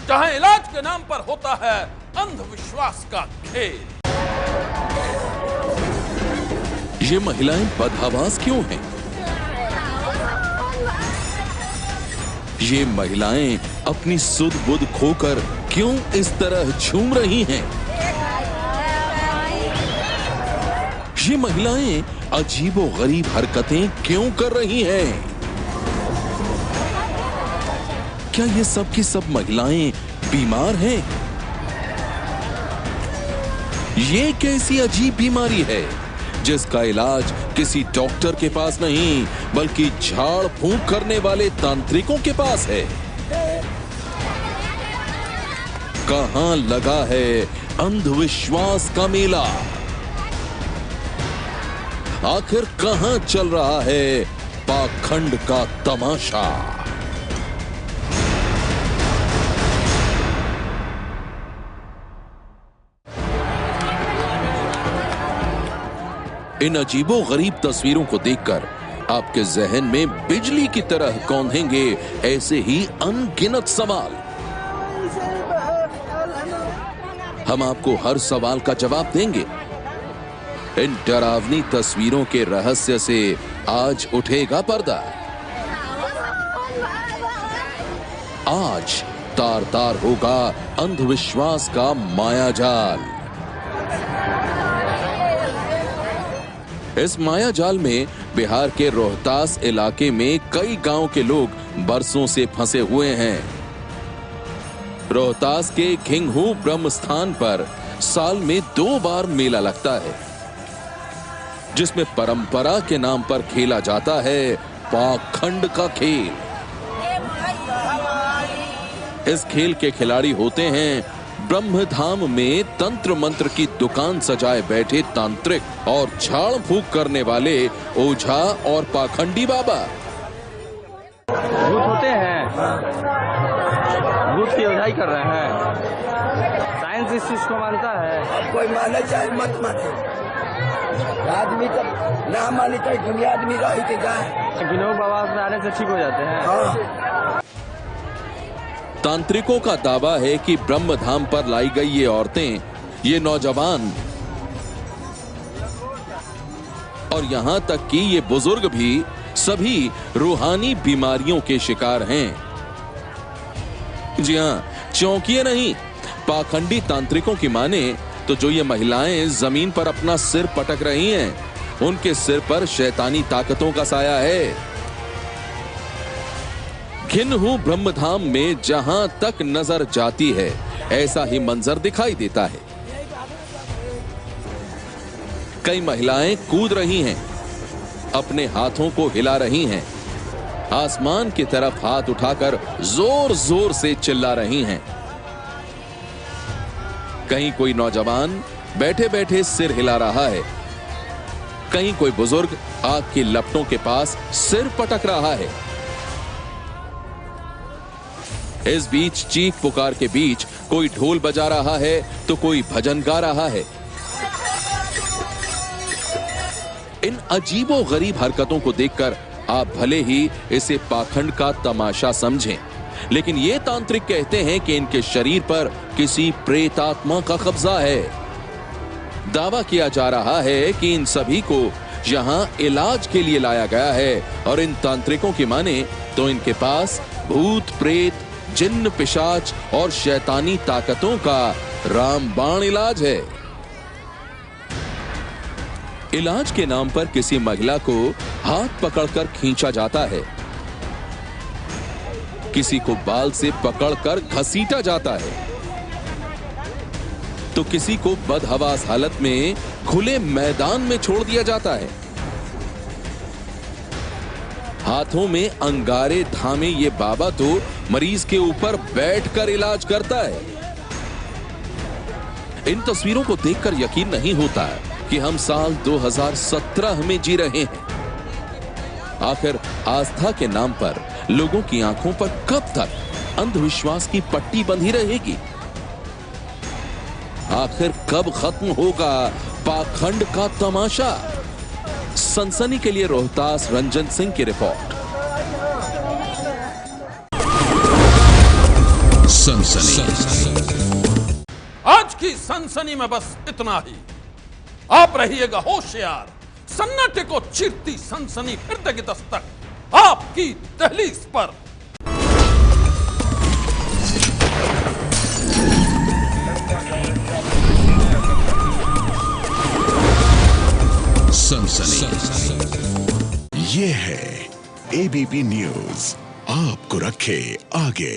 जहां इलाज के नाम पर होता है अंधविश्वास का खेल। ये महिलाएं बदहवास क्यों हैं? ये महिलाएं अपनी सुध बुध खोकर क्यों इस तरह झूम रही हैं? ये महिलाएं अजीबोगरीब हरकतें क्यों कर रही हैं? क्या ये सब की सब महिलाएं बीमार हैं? ये कैसी अजीब बीमारी है जिसका इलाज किसी डॉक्टर के पास नहीं बल्कि झाड़ फूंक करने वाले तांत्रिकों के पास है? कहां लगा है अंधविश्वास का मेला? आखिर कहां चल रहा है पाखंड का तमाशा? इन अजीबो गरीब तस्वीरों को देखकर आपके जहन में बिजली की तरह कौंधेंगे ऐसे ही अनगिनत सवाल। हम आपको हर सवाल का जवाब देंगे। इन डरावनी तस्वीरों के रहस्य से आज उठेगा पर्दा। आज तार तार होगा अंधविश्वास का मायाजाल। इस मायाजाल में बिहार के रोहतास इलाके में कई गांव के लोग बरसों से फंसे हुए हैं। रोहतास के खिंगहू ब्रह्म स्थान पर साल में 2 बार मेला लगता है जिसमें परंपरा के नाम पर खेला जाता है पाखंड का खेल। इस खेल के खिलाड़ी होते हैं ब्रह्मधाम में तंत्र मंत्र की दुकान सजाए बैठे तांत्रिक और झाड़ फूंक करने वाले ओझा और पाखंडी बाबा। भूत होते हैं, भूत की ओझाई कर रहे हैं। साइंस इस चीज को मानता है। कोई माने चाहे मत माने, आदमी तब ना माने चाहे दुनिया आदमी रही के जाए। गिनोग बाबा से आने से ठीक हो जाते हैं। हाँ। तांत्रिकों का दावा है कि ब्रह्मधाम पर लाई गई ये औरतें, ये नौजवान और यहां तक कि ये बुजुर्ग भी सभी रूहानी बीमारियों के शिकार हैं। जी हां, चौंकिए नहीं। पाखंडी तांत्रिकों की माने तो जो ये महिलाएं जमीन पर अपना सिर पटक रही हैं, उनके सिर पर शैतानी ताकतों का साया है। खिंगहू ब्रह्मधाम में जहां तक नजर जाती है ऐसा ही मंजर दिखाई देता है। कई महिलाएं कूद रही हैं, अपने हाथों को हिला रही हैं, आसमान की तरफ हाथ उठाकर जोर जोर से चिल्ला रही हैं। कहीं कोई नौजवान बैठे बैठे सिर हिला रहा है, कहीं कोई बुजुर्ग आग की लपटों के पास सिर पटक रहा है। इस बीच चीख पुकार के बीच कोई ढोल बजा रहा है तो कोई भजन गा रहा है। इन अजीबो गरीब हरकतों को देखकर आप भले ही इसे पाखंड का तमाशा समझें, लेकिन ये तांत्रिक कहते हैं कि इनके शरीर पर किसी प्रेतात्मा का कब्जा है। दावा किया जा रहा है कि इन सभी को यहां इलाज के लिए लाया गया है और इन तांत्रिकों की माने तो इनके पास भूत प्रेत, जिन्न पिशाच और शैतानी ताकतों का रामबाण इलाज है। इलाज के नाम पर किसी महिला को हाथ पकड़कर खींचा जाता है, किसी को बाल से पकड़कर घसीटा जाता है, तो किसी को बदहवास हालत में खुले मैदान में छोड़ दिया जाता है। हाथों में अंगारे थामे ये बाबा तो मरीज के ऊपर बैठकर इलाज करता है। इन तस्वीरों को देखकर यकीन नहीं होता कि हम साल 2017 में जी रहे हैं। आखिर आस्था के नाम पर लोगों की आंखों पर कब तक अंधविश्वास की पट्टी बंधी रहेगी? आखिर कब खत्म होगा पाखंड का तमाशा? सनसनी के लिए रोहतास रंजन सिंह की रिपोर्ट। सनसनी। आज की सनसनी में बस इतना ही। आप रहिएगा होशियार। सन्नाटे को चीरती सनसनी फिर देगी दस्तक आपकी दहलीज पर। सनसनी। ये है एबीपी न्यूज, आपको रखे आगे।